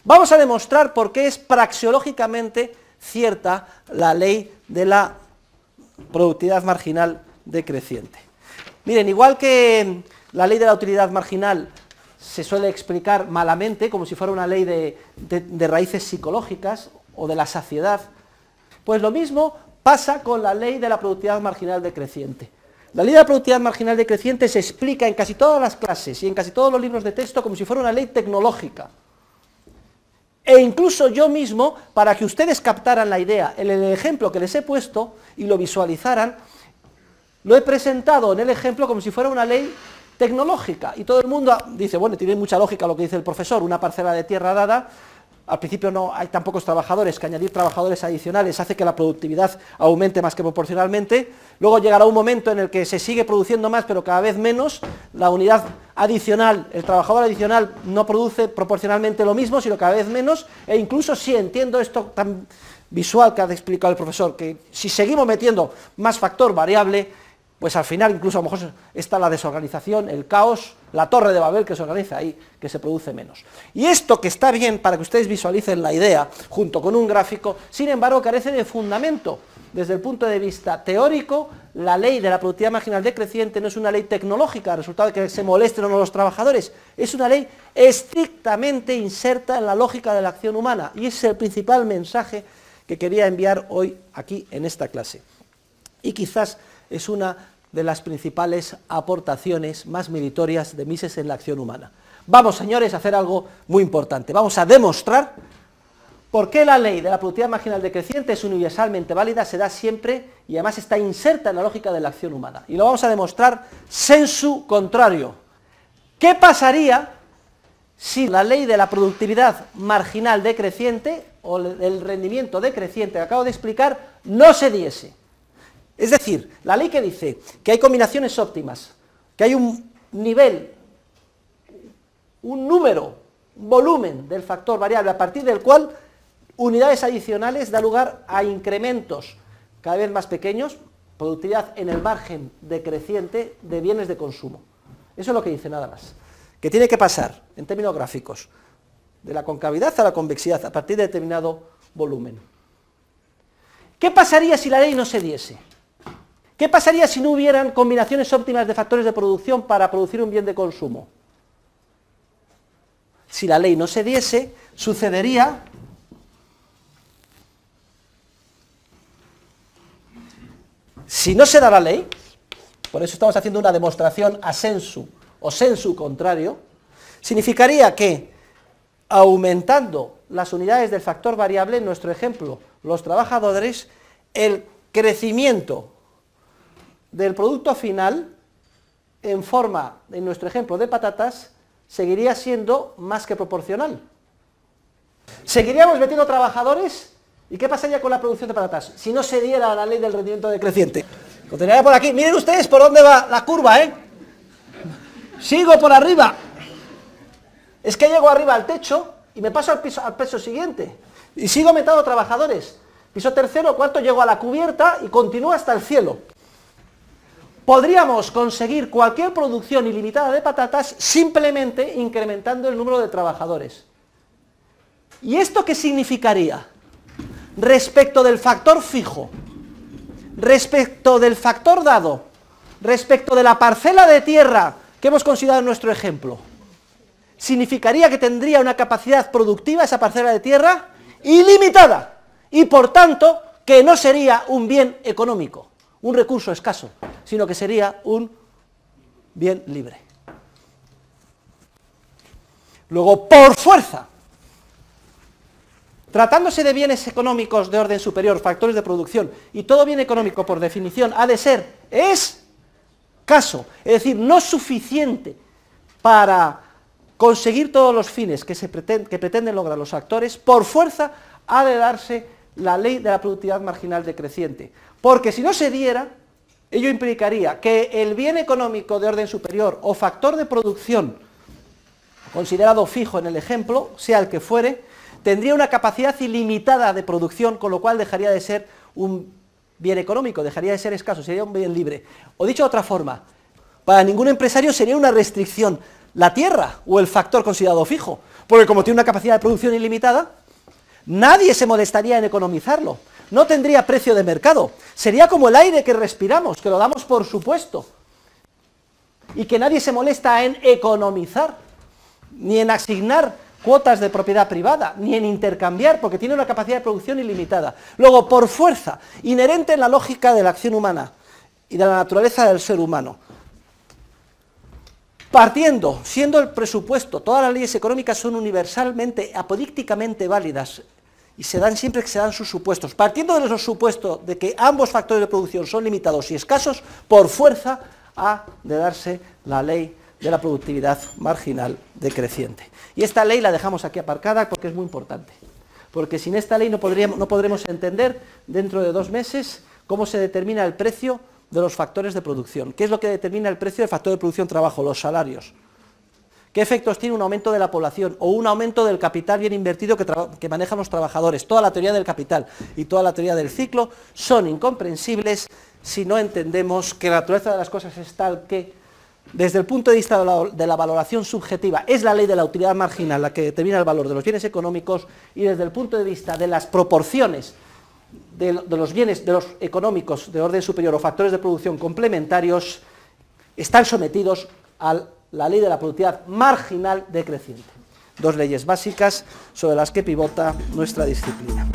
Vamos a demostrar por qué es praxeológicamente cierta la ley de la productividad marginal decreciente. Miren, igual que la ley de la utilidad marginal se suele explicar malamente, como si fuera una ley de raíces psicológicas o de la saciedad, pues lo mismo pasa con la ley de la productividad marginal decreciente. La ley de la productividad marginal decreciente se explica en casi todas las clases y en casi todos los libros de texto como si fuera una ley tecnológica. E incluso yo mismo, para que ustedes captaran la idea, en el ejemplo que les he puesto y lo visualizaran, lo he presentado en el ejemplo como si fuera una ley tecnológica. Y todo el mundo dice, bueno, tiene mucha lógica lo que dice el profesor, una parcela de tierra dada, al principio no hay tan pocos trabajadores, que añadir trabajadores adicionales hace que la productividad aumente más que proporcionalmente, luego llegará un momento en el que se sigue produciendo más, pero cada vez menos, la unidad adicional, el trabajador adicional no produce proporcionalmente lo mismo, sino cada vez menos, e incluso si entiendo esto tan visual que ha explicado el profesor, que si seguimos metiendo más factor variable, pues al final incluso a lo mejor está la desorganización, el caos, la torre de Babel que se organiza ahí, que se produce menos. Y esto que está bien para que ustedes visualicen la idea, junto con un gráfico, sin embargo carece de fundamento. Desde el punto de vista teórico, la ley de la productividad marginal decreciente no es una ley tecnológica, resultado de que se molesten o no los trabajadores, es una ley estrictamente inserta en la lógica de la acción humana, y ese es el principal mensaje que quería enviar hoy aquí en esta clase. Y quizás es una de las principales aportaciones más meritorias de Mises en la acción humana. Vamos, señores, a hacer algo muy importante. Vamos a demostrar por qué la ley de la productividad marginal decreciente es universalmente válida, se da siempre y además está inserta en la lógica de la acción humana. Y lo vamos a demostrar sensu contrario. ¿Qué pasaría si la ley de la productividad marginal decreciente o el rendimiento decreciente que acabo de explicar no se diese? Es decir, la ley que dice que hay combinaciones óptimas, que hay un nivel, un número, un volumen del factor variable a partir del cual unidades adicionales da lugar a incrementos cada vez más pequeños, productividad en el margen decreciente de bienes de consumo. Eso es lo que dice nada más. Que tiene que pasar, en términos gráficos, de la concavidad a la convexidad a partir de determinado volumen. ¿Qué pasaría si la ley no se diese? ¿Qué pasaría si no hubieran combinaciones óptimas de factores de producción para producir un bien de consumo? Si la ley no se diese, sucedería si no se da la ley, por eso estamos haciendo una demostración a sensu o sensu contrario, significaría que aumentando las unidades del factor variable, en nuestro ejemplo, los trabajadores, el crecimiento del producto final, en forma, en nuestro ejemplo de patatas, seguiría siendo más que proporcional. Seguiríamos metiendo trabajadores, ¿y qué pasaría con la producción de patatas? Si no se diera la ley del rendimiento decreciente. Continuaría por aquí, miren ustedes por dónde va la curva, ¿eh? Sigo por arriba. Es que llego arriba al techo y me paso al piso siguiente. Y sigo metiendo trabajadores. Piso tercero, cuarto, llego a la cubierta y continúo hasta el cielo. Podríamos conseguir cualquier producción ilimitada de patatas simplemente incrementando el número de trabajadores. ¿Y esto qué significaría? Respecto del factor fijo, respecto del factor dado, respecto de la parcela de tierra que hemos considerado en nuestro ejemplo, significaría que tendría una capacidad productiva esa parcela de tierra ilimitada y por tanto que no sería un bien económico, un recurso escaso, sino que sería un bien libre. Luego, por fuerza, tratándose de bienes económicos de orden superior, factores de producción, y todo bien económico por definición ha de ser escaso, es decir, no suficiente para conseguir todos los fines que pretenden lograr los actores, por fuerza ha de darse la ley de la productividad marginal decreciente. Porque si no se diera, ello implicaría que el bien económico de orden superior o factor de producción, considerado fijo en el ejemplo, sea el que fuere, tendría una capacidad ilimitada de producción, con lo cual dejaría de ser un bien económico, dejaría de ser escaso, sería un bien libre. O dicho de otra forma, para ningún empresario sería una restricción la tierra o el factor considerado fijo, Porque como tiene una capacidad de producción ilimitada, nadie se molestaría en economizarlo. No tendría precio de mercado. Sería como el aire que respiramos, que lo damos por supuesto. Y que nadie se molesta en economizar, ni en asignar cuotas de propiedad privada, ni en intercambiar, porque tiene una capacidad de producción ilimitada. Luego, por fuerza, inherente en la lógica de la acción humana y de la naturaleza del ser humano, partiendo, siendo el presupuesto, todas las leyes económicas son universalmente, apodícticamente válidas, y se dan siempre que se dan sus supuestos. Partiendo de los supuestos de que ambos factores de producción son limitados y escasos, por fuerza ha de darse la ley de la productividad marginal decreciente. Y esta ley la dejamos aquí aparcada porque es muy importante. Porque sin esta ley no podremos entender dentro de 2 meses cómo se determina el precio de los factores de producción. ¿Qué es lo que determina el precio del factor de producción trabajo? Los salarios. ¿Qué efectos tiene un aumento de la población o un aumento del capital bien invertido que manejan los trabajadores? Toda la teoría del capital y toda la teoría del ciclo son incomprensibles si no entendemos que la naturaleza de las cosas es tal que, desde el punto de vista de la valoración subjetiva, es la ley de la utilidad marginal la que determina el valor de los bienes económicos, y desde el punto de vista de las proporciones de los bienes de los económicos de orden superior o factores de producción complementarios, están sometidos a la ley de la productividad marginal decreciente. 2 leyes básicas sobre las que pivota nuestra disciplina.